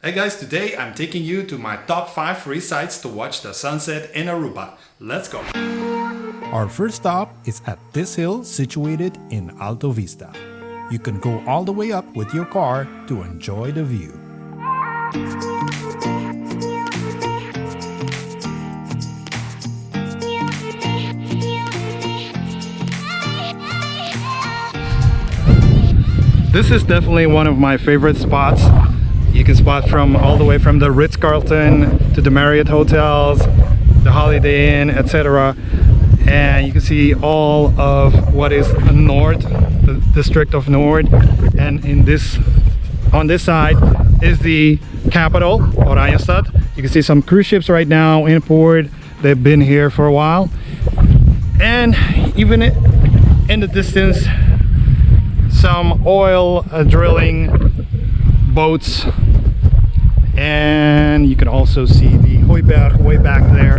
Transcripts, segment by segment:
Hey guys, today I'm taking you to my top 5 free sites to watch the sunset in Aruba. Let's go! Our first stop is at this hill situated in Alto Vista. You can go all the way up with your car to enjoy the view. This is definitely one of my favorite spots. You can spot from all the way from the Ritz-Carlton to the Marriott hotels, the Holiday Inn, etc. And you can see all of what is North, the district of North. And on this side is the capital, Oranjestad. You can see some cruise ships right now in port. They've been here for a while. And even in the distance, some oil drilling boats, and you can also see the Hoiberg way back there.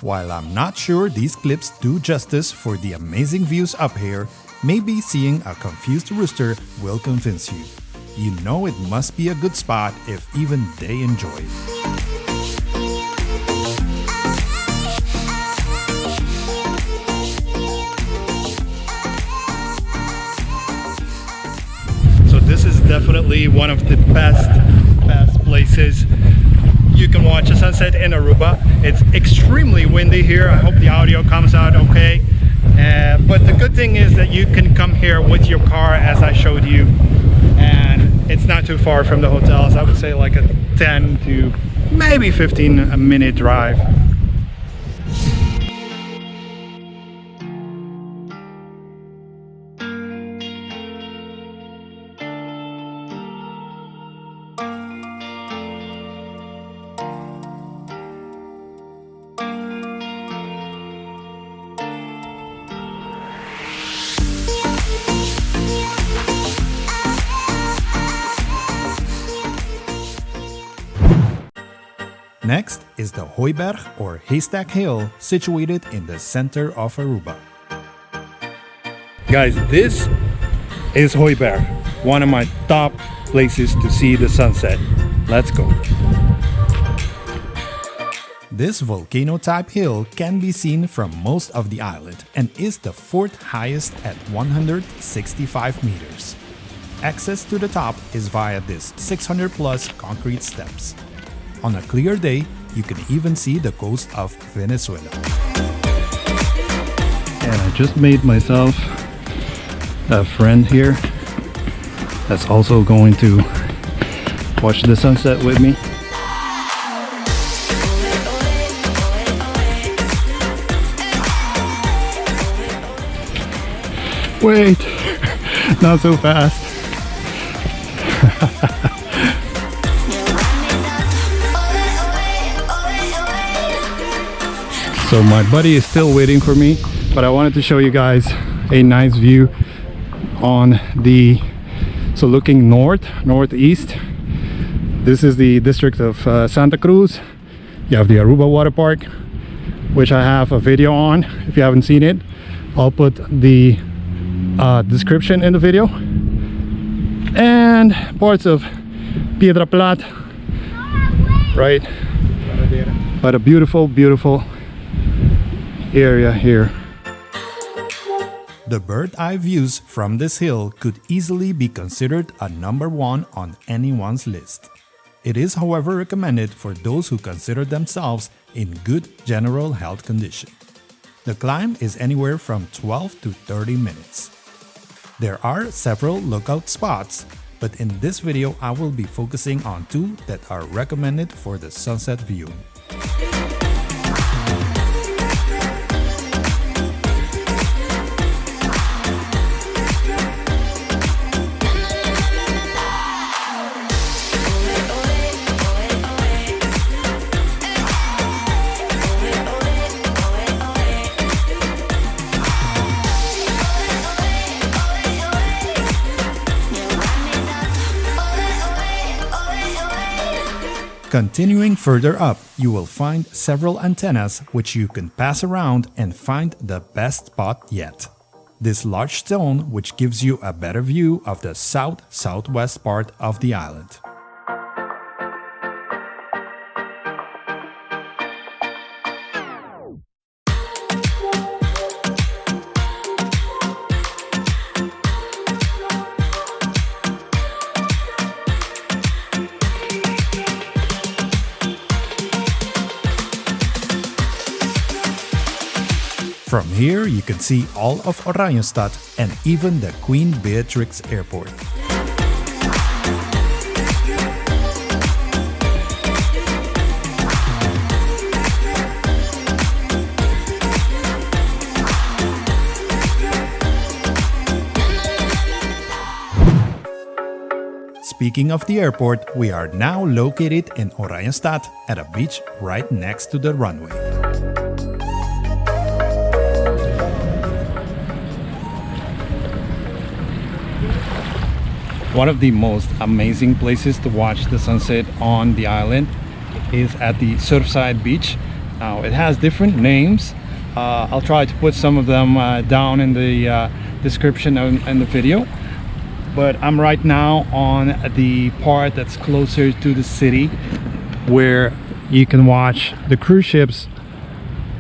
While I'm not sure these clips do justice for the amazing views up here, maybe seeing a confused rooster will convince you. You know it must be a good spot if even they enjoy it. This is definitely one of the best places you can watch a sunset in Aruba. It's extremely windy here. I hope the audio comes out okay. But the good thing is that you can come here with your car, as I showed you, and it's not too far from the hotels. I would say like a 10 to maybe 15-minute drive. Next is the Hoiberg or Haystack Hill, situated in the center of Aruba. Guys, this is Hoiberg, one of my top places to see the sunset. Let's go. This volcano-type hill can be seen from most of the island and is the fourth highest at 165 meters. Access to the top is via this 600-plus concrete steps. On a clear day, you can even see the coast of Venezuela. And I just made myself a friend here that's also going to watch the sunset with me. Wait, not so fast. So my buddy is still waiting for me, but I wanted to show you guys a nice view on the, so looking northeast. This is the district of Santa Cruz. You have the Aruba water park, which I have a video on. If you haven't seen it, I'll put the description in the video. And parts of Piedra Plata, right? But a beautiful area here. The bird-eye views from this hill could easily be considered a #1 on anyone's list. It is, however, recommended for those who consider themselves in good general health condition. The climb is anywhere from 12 to 30 minutes. There are several lookout spots, but in this video I will be focusing on 2 that are recommended for the sunset viewing. Continuing further up, you will find several antennas which you can pass around and find the best spot yet. this large stone which gives you a better view of the south-southwest part of the island. From here, you can see all of Oranjestad and even the Queen Beatrix Airport. Speaking of the airport, we are now located in Oranjestad at a beach right next to the runway. One of the most amazing places to watch the sunset on the island is at the Surfside Beach. Now it has different names. I'll try to put some of them down in the description and the video. But I'm right now on the part that's closer to the city, where you can watch the cruise ships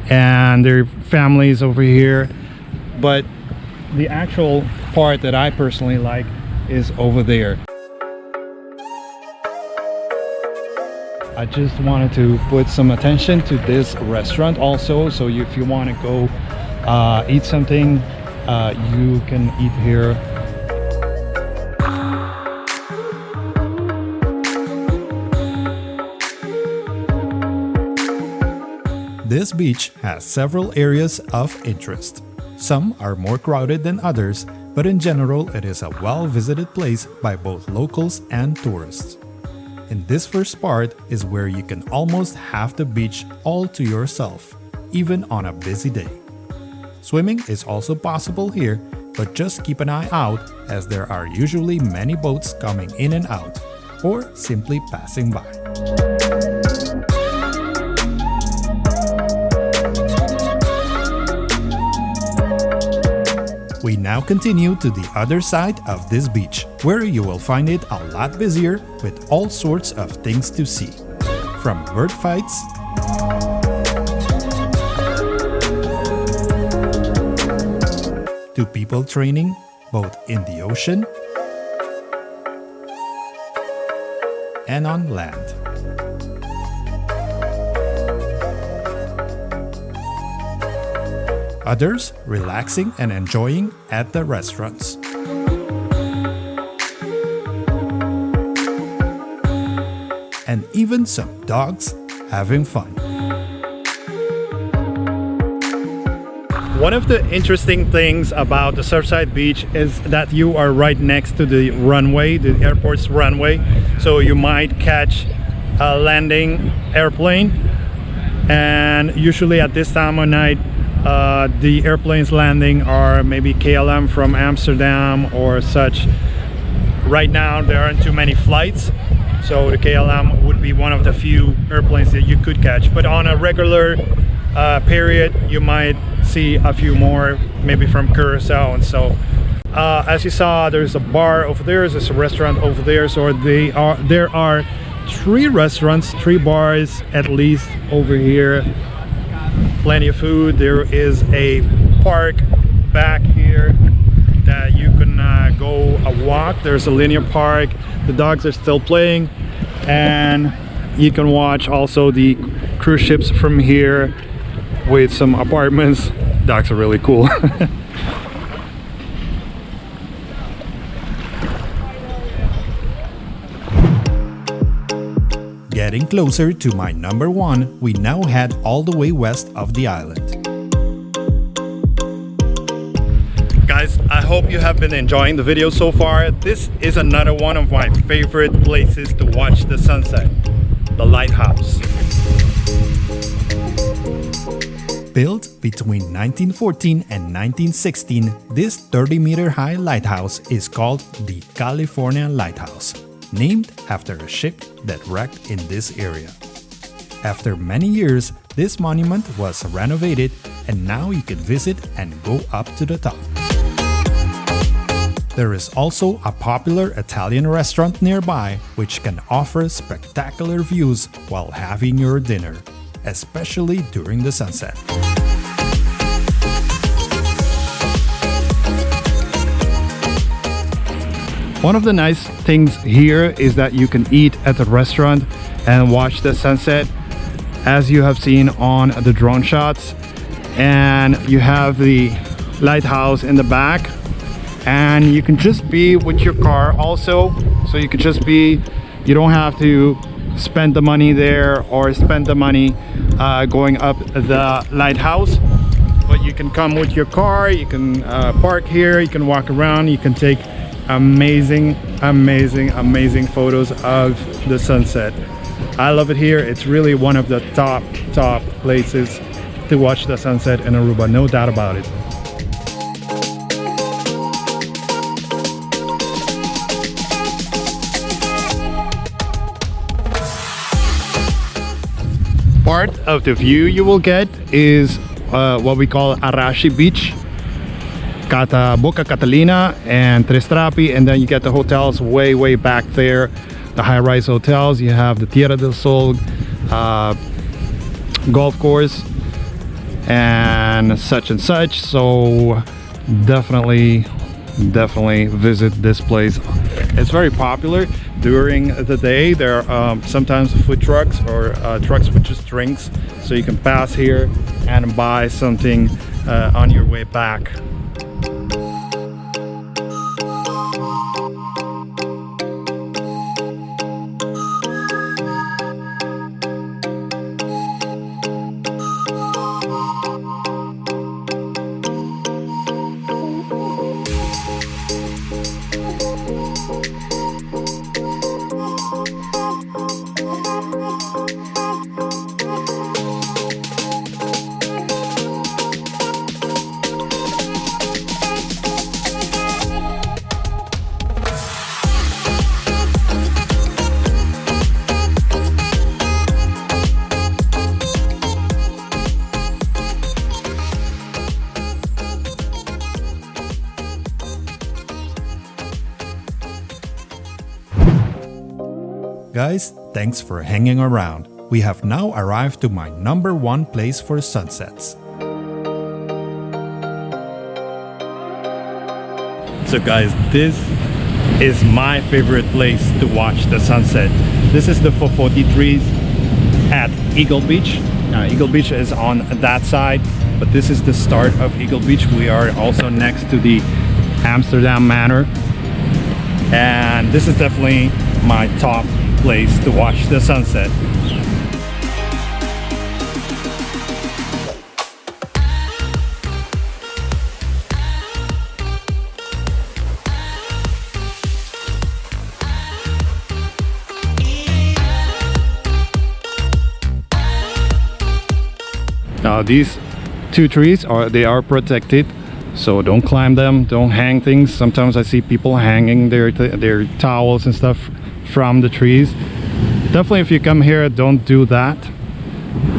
and their families over here. But the actual part that I personally like is over there. I just wanted to put some attention to this restaurant also, so if you want to go eat something, you can eat here. This beach has several areas of interest. Some are more crowded than others, but in general it is a well-visited place by both locals and tourists. And this first part is where you can almost have the beach all to yourself, even on a busy day. Swimming is also possible here, but just keep an eye out as there are usually many boats coming in and out, or simply passing by. We now continue to the other side of this beach, where you will find it a lot busier with all sorts of things to see. From bird fights to people training, both in the ocean and on land. Others relaxing and enjoying at the restaurants. And even some dogs having fun. One of the interesting things about the Surfside Beach is that you are right next to the runway, the airport's runway. So you might catch a landing airplane, and usually at this time of night, the airplanes landing are maybe KLM from Amsterdam or such. Right now there aren't too many flights, so the KLM would be one of the few airplanes that you could catch. But on a regular period, you might see a few more, maybe from Curacao. And so as you saw, there's a bar over there, there's a restaurant over there, so there are 3 restaurants, 3 bars at least over here. Plenty of food. There is a park back here that you can go a walk. There's a linear park. The dogs are still playing, and you can watch also the cruise ships from here with some apartments. Dogs are really cool. Getting closer to my number 1, we now head all the way west of the island. Guys, I hope you have been enjoying the video so far. This is another one of my favorite places to watch the sunset, the lighthouse. Built between 1914 and 1916, this 30-meter high lighthouse is called the California Lighthouse, named after a ship that wrecked in this area. After many years, this monument was renovated, and now you can visit and go up to the top. There is also a popular Italian restaurant nearby which can offer spectacular views while having your dinner, especially during the sunset. One of the nice things here is that you can eat at the restaurant and watch the sunset, as you have seen on the drone shots. And you have the lighthouse in the back, and you can just be with your car also. So you can just be, you don't have to spend the money there or spend the money going up the lighthouse, but you can come with your car, you can park here, you can walk around, you can take amazing photos of the sunset. I love it here. It's really one of the top places to watch the sunset in Aruba, no doubt about it. Part of the view you will get is what we call Arashi Beach, Boca Catalina and Tres Trapi, and then you get the hotels way back there, the high-rise hotels. You have the Tierra del Sol golf course and such. So definitely visit this place. It's very popular during the day. There are sometimes food trucks or trucks with just drinks, so you can pass here and buy something on your way back. Guys, thanks for hanging around. We have now arrived to my number one place for sunsets. So guys, this is my favorite place to watch the sunset. This is the Fofoti trees at Eagle Beach. Eagle Beach is on that side, but this is the start of Eagle Beach. We are also next to the Amsterdam Manor, and this is definitely my top place to watch the sunset. Now these two trees are protected, so don't climb them, don't hang things. Sometimes I see people hanging their towels and stuff from the trees. Definitely, if you come here, don't do that.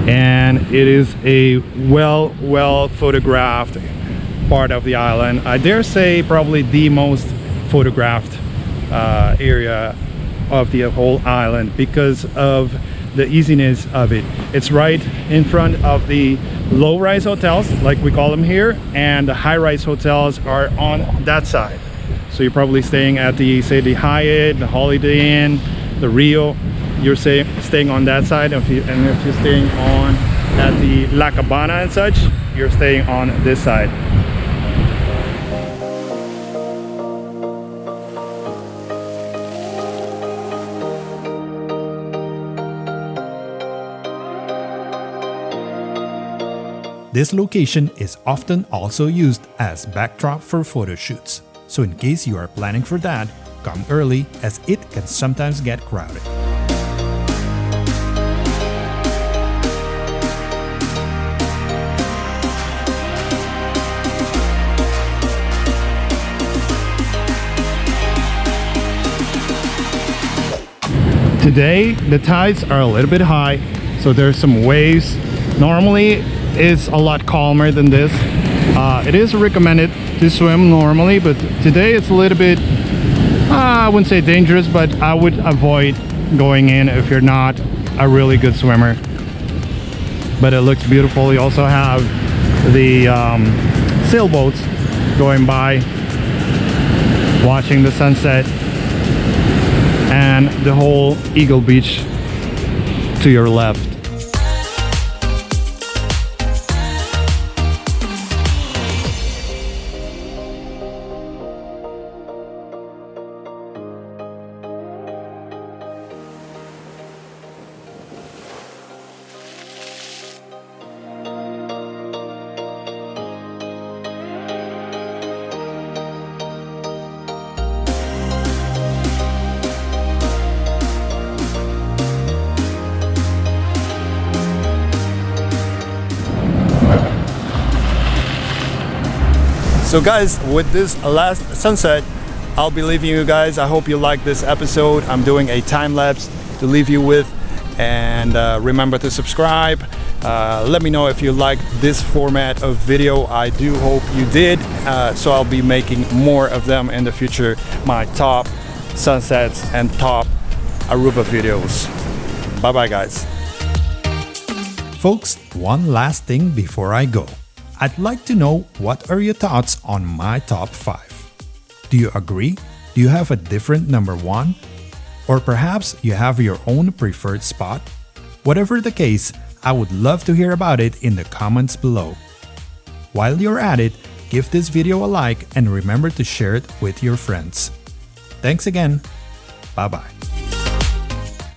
And it is a well photographed part of the island. I dare say probably the most photographed area of the whole island because of the easiness of it. It's right in front of the low-rise hotels, like we call them here, and the high-rise hotels are on that side. So you're probably staying at the Hyatt, the Holiday Inn, the Rio. You're staying on that side, and if you're staying on at the La Cabana and such, you're staying on this side. This location is often also used as backdrop for photo shoots. So in case you are planning for that, come early as it can sometimes get crowded. Today the tides are a little bit high, so there's some waves. Normally it's a lot calmer than this, It is recommended to swim normally, but today it's a little bit, I wouldn't say dangerous, but I would avoid going in if you're not a really good swimmer. But it looks beautiful. You also have the sailboats going by, watching the sunset, and the whole Eagle Beach to your left. So guys, with this last sunset, I'll be leaving you guys. I hope you like this episode. I'm doing a time lapse to leave you with, and remember to subscribe. Let me know if you like this format of video. I do hope you did. So I'll be making more of them in the future. My top sunsets and top Aruba videos. Bye bye guys. Folks, one last thing before I go. I'd like to know, what are your thoughts on my top 5? Do you agree? Do you have a different number 1? Or perhaps you have your own preferred spot? Whatever the case, I would love to hear about it in the comments below. While you're at it, give this video a like and remember to share it with your friends. Thanks again. Bye bye.